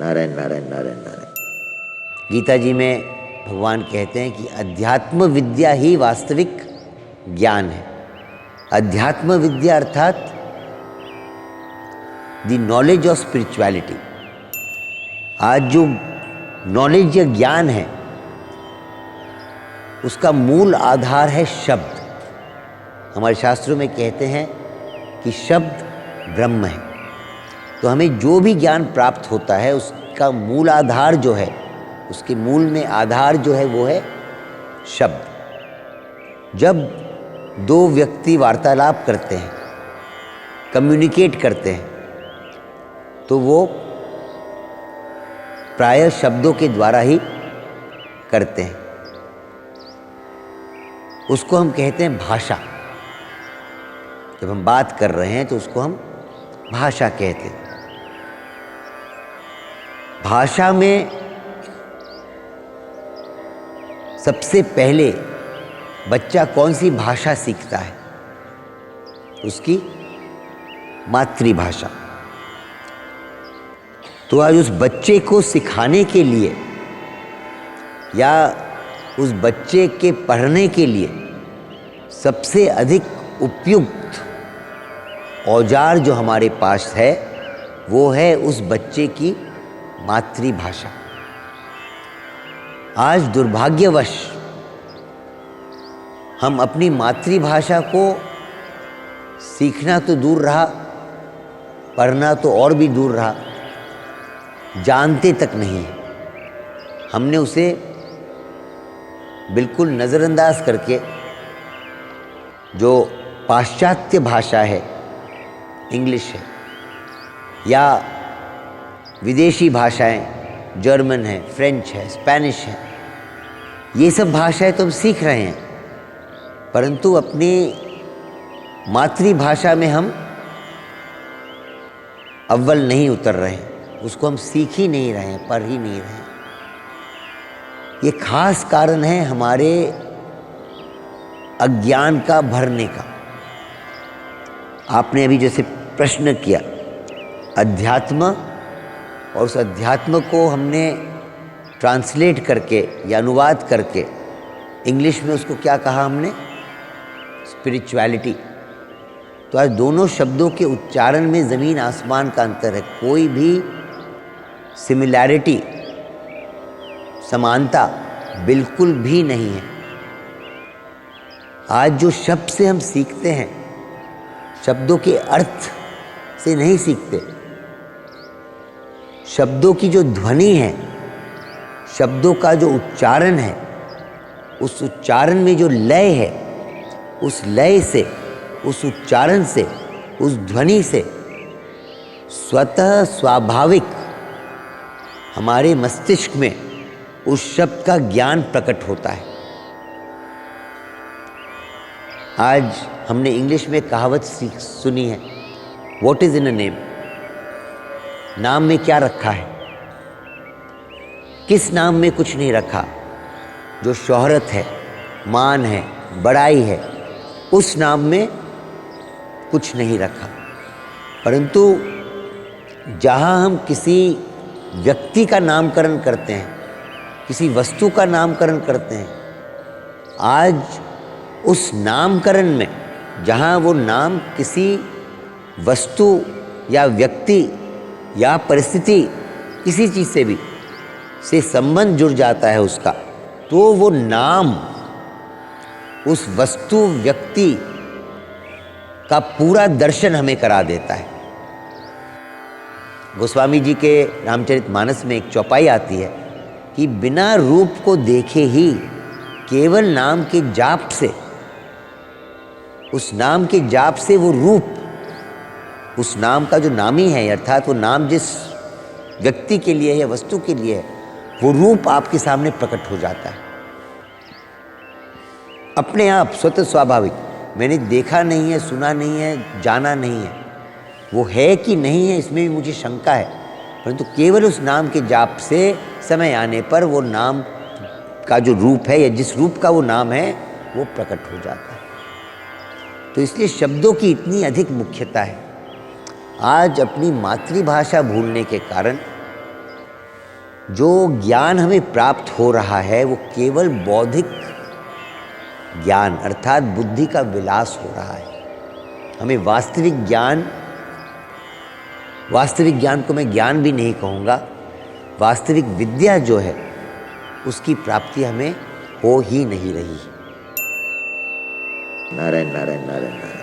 नारायण नारायण नारायण नारायण। गीता जी में भगवान कहते हैं कि अध्यात्म विद्या ही वास्तविक ज्ञान है। अध्यात्म विद्या अर्थात द नॉलेज ऑफ स्पिरिचुअलिटी। आज जो नॉलेज या ज्ञान है उसका मूल आधार है शब्द। हमारे शास्त्रों में कहते हैं कि शब्द ब्रह्म है। तो हमें जो भी ज्ञान प्राप्त होता है उसका मूल आधार जो है, उसके मूल में आधार जो है वो है शब्द। जब दो व्यक्ति वार्तालाप करते हैं, कम्युनिकेट करते हैं, तो वो प्रायः शब्दों के द्वारा ही करते हैं। उसको हम कहते हैं भाषा। जब हम बात कर रहे हैं तो उसको हम भाषा कहते हैं। भाषा में सबसे पहले बच्चा कौन सी भाषा सीखता है? उसकी मातृभाषा। तो आज उस बच्चे को सिखाने के लिए या उस बच्चे के पढ़ने के लिए सबसे अधिक उपयुक्त औजार जो हमारे पास है वो है उस बच्चे की मातृभाषा। आज दुर्भाग्यवश हम अपनी मातृभाषा को सीखना तो दूर रहा, पढ़ना तो और भी दूर रहा, जानते तक नहीं। हमने उसे बिल्कुल नज़रअंदाज करके जो पाश्चात्य भाषा है, इंग्लिश है या विदेशी भाषाएं, जर्मन है, फ्रेंच है, स्पेनिश है, ये सब भाषाएं तो हम सीख रहे हैं, परंतु अपनी मातृभाषा में हम अव्वल नहीं उतर रहे हैं। उसको हम सीख ही नहीं रहे हैं, पढ़ ही नहीं रहे हैं। ये खास कारण है हमारे अज्ञान का भरने का। आपने अभी जैसे प्रश्न किया अध्यात्म, और उस अध्यात्म को हमने ट्रांसलेट करके या अनुवाद करके इंग्लिश में उसको क्या कहा हमने? स्पिरिचुअलिटी। तो आज दोनों शब्दों के उच्चारण में ज़मीन आसमान का अंतर है। कोई भी सिमिलैरिटी, समानता बिल्कुल भी नहीं है। आज जो शब्द से हम सीखते हैं, शब्दों के अर्थ से नहीं सीखते। शब्दों की जो ध्वनि है, शब्दों का जो उच्चारण है, उस उच्चारण में जो लय है, उस लय से, उस उच्चारण से, उस ध्वनि से स्वतः स्वाभाविक हमारे मस्तिष्क में उस शब्द का ज्ञान प्रकट होता है। आज हमने इंग्लिश में कहावत सुनी है, what is in a name? नाम में क्या रखा है? किस नाम में कुछ नहीं रखा। जो शोहरत है, मान है, बड़ाई है, उस नाम में कुछ नहीं रखा। परंतु जहाँ हम किसी व्यक्ति का नामकरण करते हैं, किसी वस्तु का नामकरण करते हैं, आज उस नामकरण में जहाँ वो नाम किसी वस्तु या व्यक्ति या परिस्थिति, किसी चीज़ से भी से संबंध जुड़ जाता है उसका, तो वो नाम उस वस्तु व्यक्ति का पूरा दर्शन हमें करा देता है। गोस्वामी जी के रामचरितमानस में एक चौपाई आती है कि बिना रूप को देखे ही केवल नाम के जाप से, उस नाम के जाप से वो रूप, उस नाम का जो नामी है, अर्थात वो नाम जिस व्यक्ति के लिए या वस्तु के लिए है, वो रूप आपके सामने प्रकट हो जाता है अपने आप, स्वतः स्वाभाविक। मैंने देखा नहीं है, सुना नहीं है, जाना नहीं है, वो है कि नहीं है इसमें भी मुझे शंका है, परंतु केवल उस नाम के जाप से समय आने पर वो नाम का जो रूप है या जिस रूप का वो नाम है वो प्रकट हो जाता है। तो इसलिए शब्दों की इतनी अधिक मुख्यता है। आज अपनी मातृभाषा भूलने के कारण जो ज्ञान हमें प्राप्त हो रहा है वो केवल बौद्धिक ज्ञान अर्थात बुद्धि का विलास हो रहा है। हमें वास्तविक ज्ञान को मैं ज्ञान भी नहीं कहूँगा, वास्तविक विद्या जो है उसकी प्राप्ति हमें हो ही नहीं रही। नारायण नारायण नारायण नारायण।